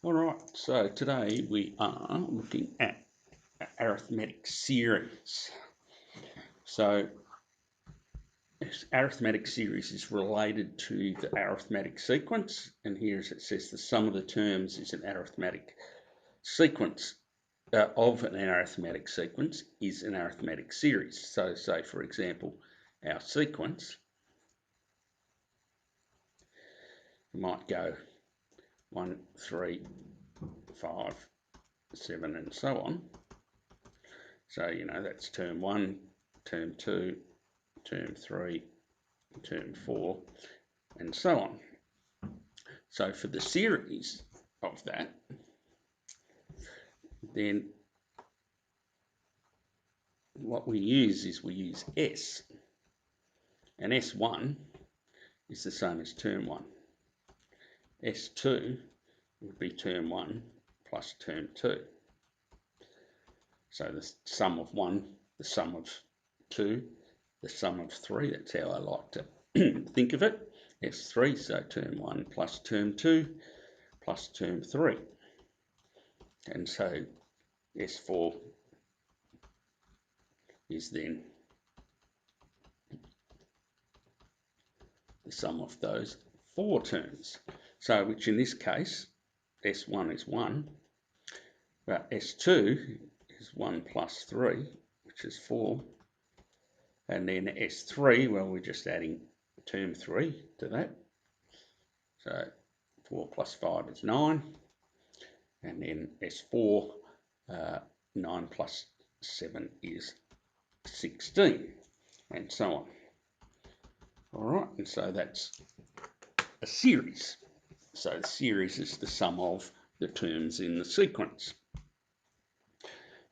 All right, so today we are looking at arithmetic series. So arithmetic series is related to the arithmetic sequence, and here it says the sum of the terms is an arithmetic sequence of an arithmetic sequence is an arithmetic series. So say, for example, our sequence might go 1, 3, 5, 7, and so on. So, that's term 1, term 2, term 3, term 4, and so on. So for the series of that, then what we use is we use S. And S1 is the same as term 1. S2 would be term 1 plus term 2. So the sum of 1, the sum of 2, the sum of 3, that's how I like to think of it. S3, so term 1 plus term 2 plus term 3. And so S4 is then the sum of those 4 terms. So which in this case, S1 is 1, but S2 is 1 plus 3, which is 4. And then S3, well, we're just adding term 3 to that. So 4 plus 5 is 9. And then S4, 9 plus 7 is 16, and so on. All right, and so that's a series. So the series is the sum of the terms in the sequence.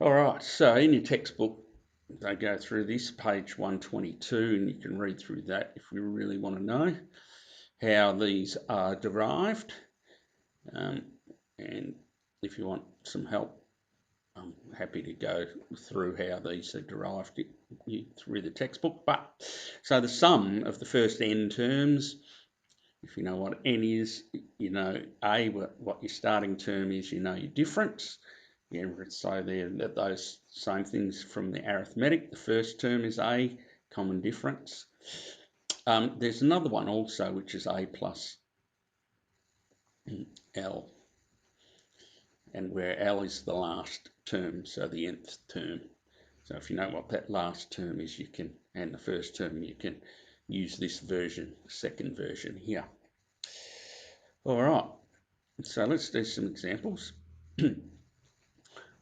All right, so in your textbook, they go through this, page 122, and you can read through that if you really want to know how these are derived. And if you want some help, I'm happy to go through how these are derived through the textbook. But so the sum of the first n terms, if you know what n is, you know A, what your starting term is, you know your difference. Yeah, so they're those same things from the arithmetic. The first term is A, common difference. There's another one also, which is A plus L, and where L is the last term, so the nth term. So if you know what that last term is, you can, and the first term, you can use this version, second version here. All right, so let's do some examples.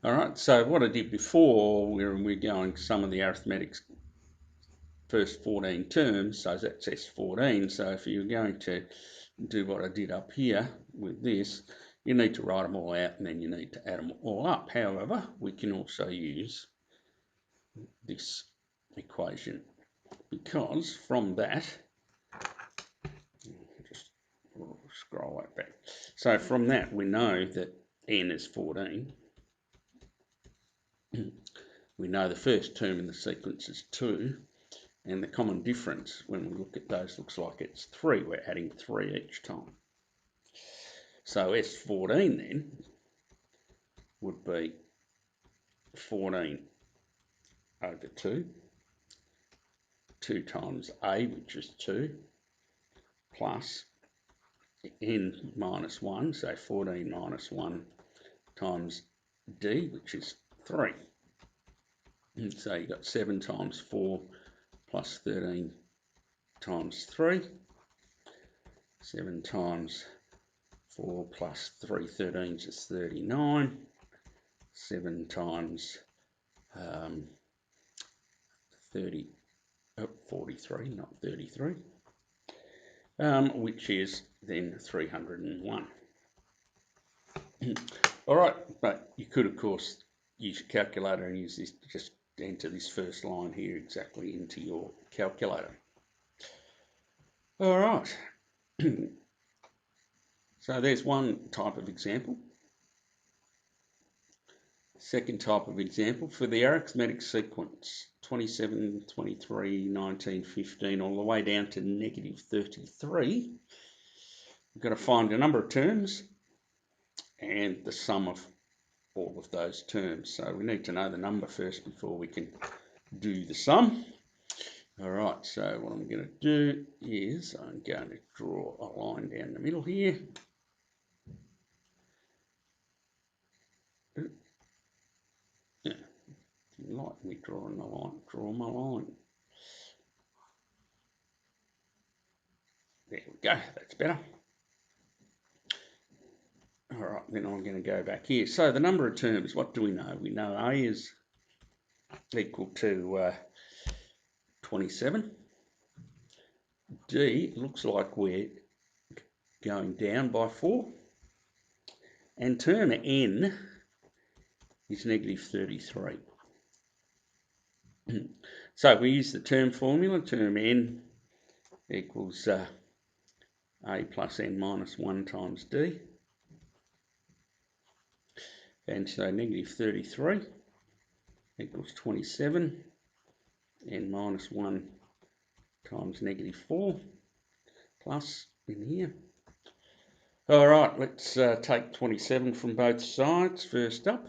All right, so what I did before, we're going some of the arithmetic's first 14 terms, so that's S14. So if you're going to do what I did up here with this, you need to write them all out and then you need to add them all up. However, we can also use this equation, because from that, just scroll right back. So from that, we know that n is 14. We know the first term in the sequence is 2, and the common difference when we look at those looks like it's 3. We're adding 3 each time. So S14 then would be 14 over 2, 2 times A, which is 2, plus n minus 1, so 14 minus 1 times D, which is 3. And so you've got 7 times 4 plus 13 times 3. 7 times 4 plus 3 13s is 39. 7 times 43, not 33, which is then 301. All right, but you could, of course, use your calculator and use this, just enter this first line here exactly into your calculator. All right, so there's one type of example. Second type of example, for the arithmetic sequence 27, 23, 19, 15, all the way down to negative 33, we've got to find a number of terms and the sum of all of those terms. So we need to know the number first before we can do the sum. All right, so what I'm going to do is I'm going to draw a line down the middle here. Yeah, didn't like me drawing the line. Draw my line. There we go, that's better. All right, then I'm going to go back here. So the number of terms, what do we know? We know A is equal to 27. D looks like we're going down by 4. And term N is negative 33. So we use the term formula. Term N equals A plus N minus 1 times D. And so negative 33 equals 27, N minus 1 times negative 4, plus in here. All right, let's take 27 from both sides first up.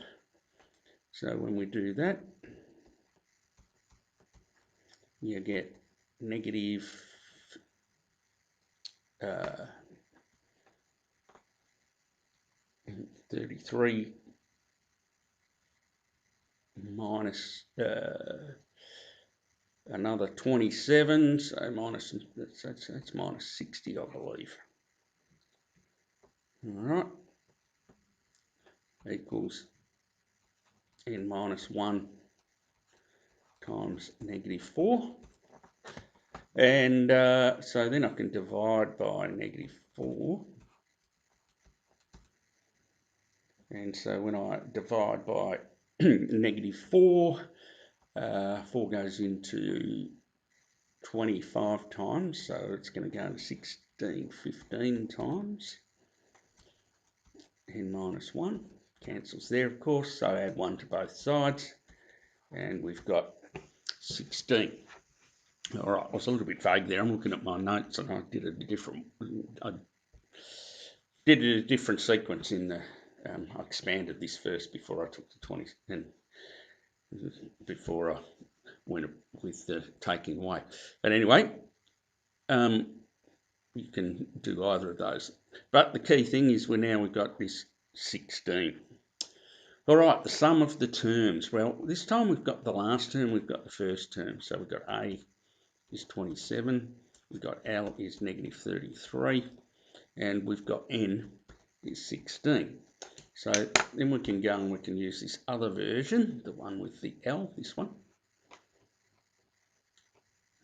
So when we do that, you get negative 33 minus another 27, so minus, that's minus 60, I believe. All right, equals N minus 1 times negative 4. And so then I can divide by negative 4. And so when I divide by negative 4, 4 goes into 25 times, so it's going to go to 16, 15 times. N minus 1 cancels there, of course, so add 1 to both sides, and we've got 16. All right, I was a little bit vague there. I'm looking at my notes, and I did a different sequence in the. I expanded this first before I took the 20, and before I went with the taking away. But anyway, you can do either of those. But the key thing is we've got this 16. All right, the sum of the terms. Well, this time we've got the last term, we've got the first term. So we've got A is 27, we've got L is negative 33, and we've got N is 16. So then we can go and we can use this other version, the one with the L, this one.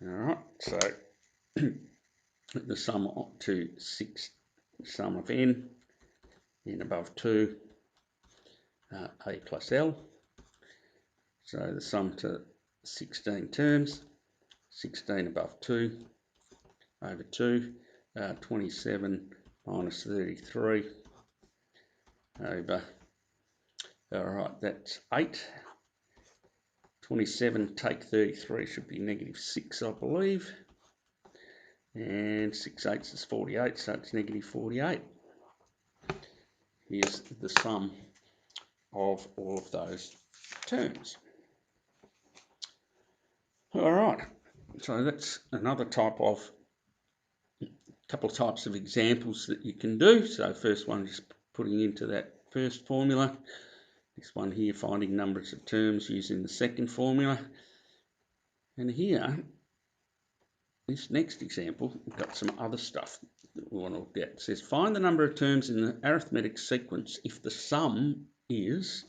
All right, so the sum of N above 2, A plus L. So the sum to 16 terms, 16 above 2 over 2, 27 minus 33 over, all right, that's 8. 27 take 33 should be negative 6, I believe. And 6 eighths is 48, so it's negative 48. Here's the sum of all of those terms. All right, so that's another couple of types of examples that you can do. So first one is putting into that first formula. This one here, finding numbers of terms using the second formula. And here, this next example, we've got some other stuff that we want to look at. It says, find the number of terms in the arithmetic sequence if the sum is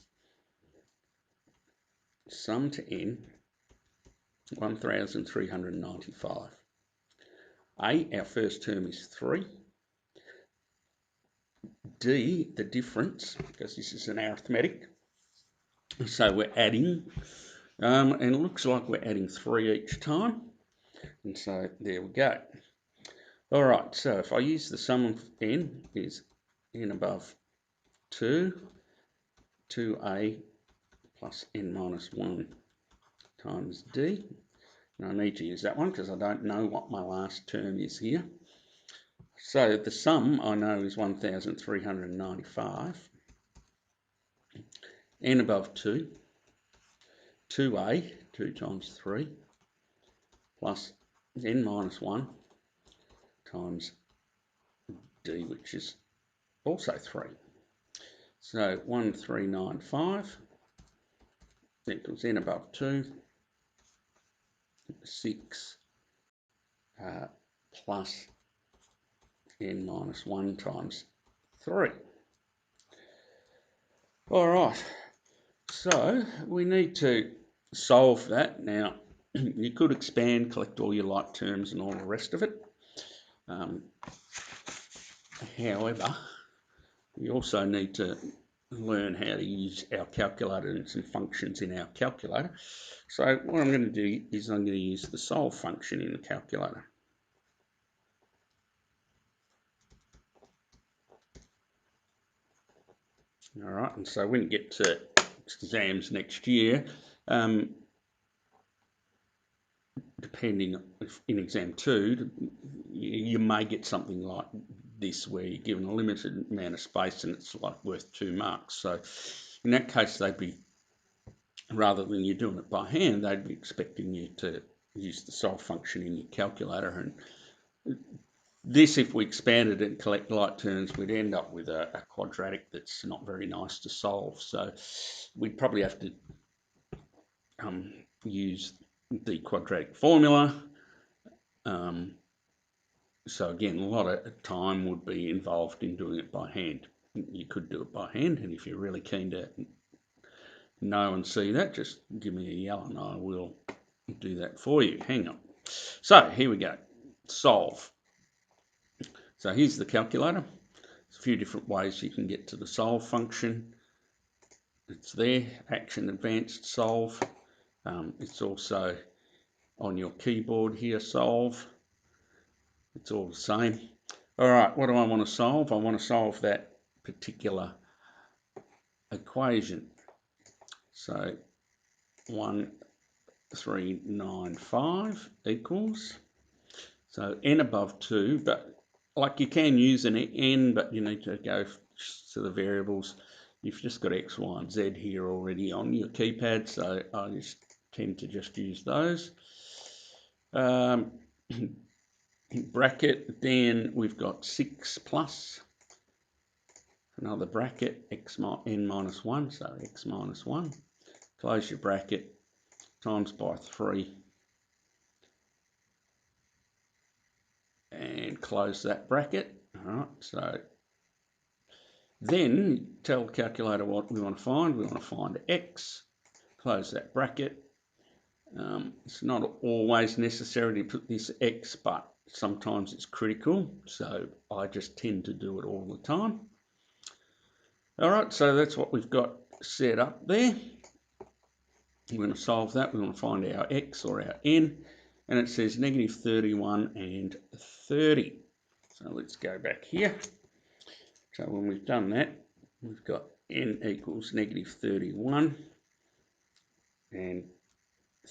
sum to n 1,395. A, our first term is 3. D, the difference, because this is an arithmetic, so we're adding, and it looks like we're adding 3 each time, and so there we go. All right, so if I use the sum of n is n above 2, 2a plus n minus 1 times d. And I need to use that one because I don't know what my last term is here. So the sum I know is 1,395. n above 2, 2a, 2 times 3, plus n minus 1 times d, which is also 3. So 1395 equals n above 2, 6 plus n minus 1 times 3. All right, so we need to solve that. Now, you could expand, collect all your like terms and all the rest of it. However, we also need to learn how to use our calculator and some functions in our calculator. So what I'm going to do is I'm going to use the solve function in the calculator. All right, and so when you get to exams next year, depending if in exam 2, you may get something like this where you're given a limited amount of space and it's like worth 2 marks. So in that case, they'd be, rather than you doing it by hand, they'd be expecting you to use the solve function in your calculator. And this, if we expanded and collect like terms, we'd end up with a quadratic that's not very nice to solve. So we'd probably have to use the quadratic formula. So again, a lot of time would be involved in doing it by hand. You could do it by hand, and if you're really keen to know and see that, just give me a yell and I will do that for you. Hang on. So here we go. Solve. So here's the calculator. There's a few different ways you can get to the solve function. It's there, action advanced solve. It's also on your keyboard here, solve. It's all the same. All right, what do I want to solve? I want to solve that particular equation. So 1395 equals, so n above 2, but like you can use an n, but you need to go to the variables. You've just got x, y, and z here already on your keypad, so I just tend to just use those. Bracket, then we've got 6 plus another bracket, n minus 1, so x minus 1. Close your bracket, times by 3, and close that bracket. All right, so then tell the calculator what we want to find. We want to find x, close that bracket. It's not always necessary to put this x, but sometimes it's critical, so I just tend to do it all the time. All right, so that's what we've got set up there. We're going to solve that. We want to find our x or our n, and it says negative 31 and 30. So let's go back here. So when we've done that, we've got n equals negative 31 and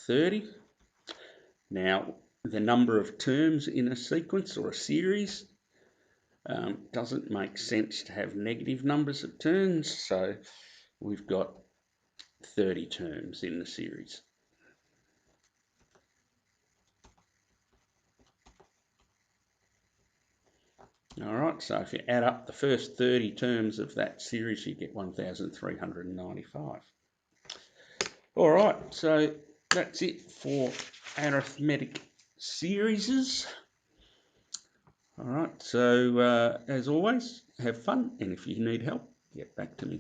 30. Now, the number of terms in a sequence or a series doesn't make sense to have negative numbers of terms, so we've got 30 terms in the series. All right, so if you add up the first 30 terms of that series, you get 1,395. All right, so that's it for arithmetic series. All right, so as always, have fun, and if you need help, get back to me.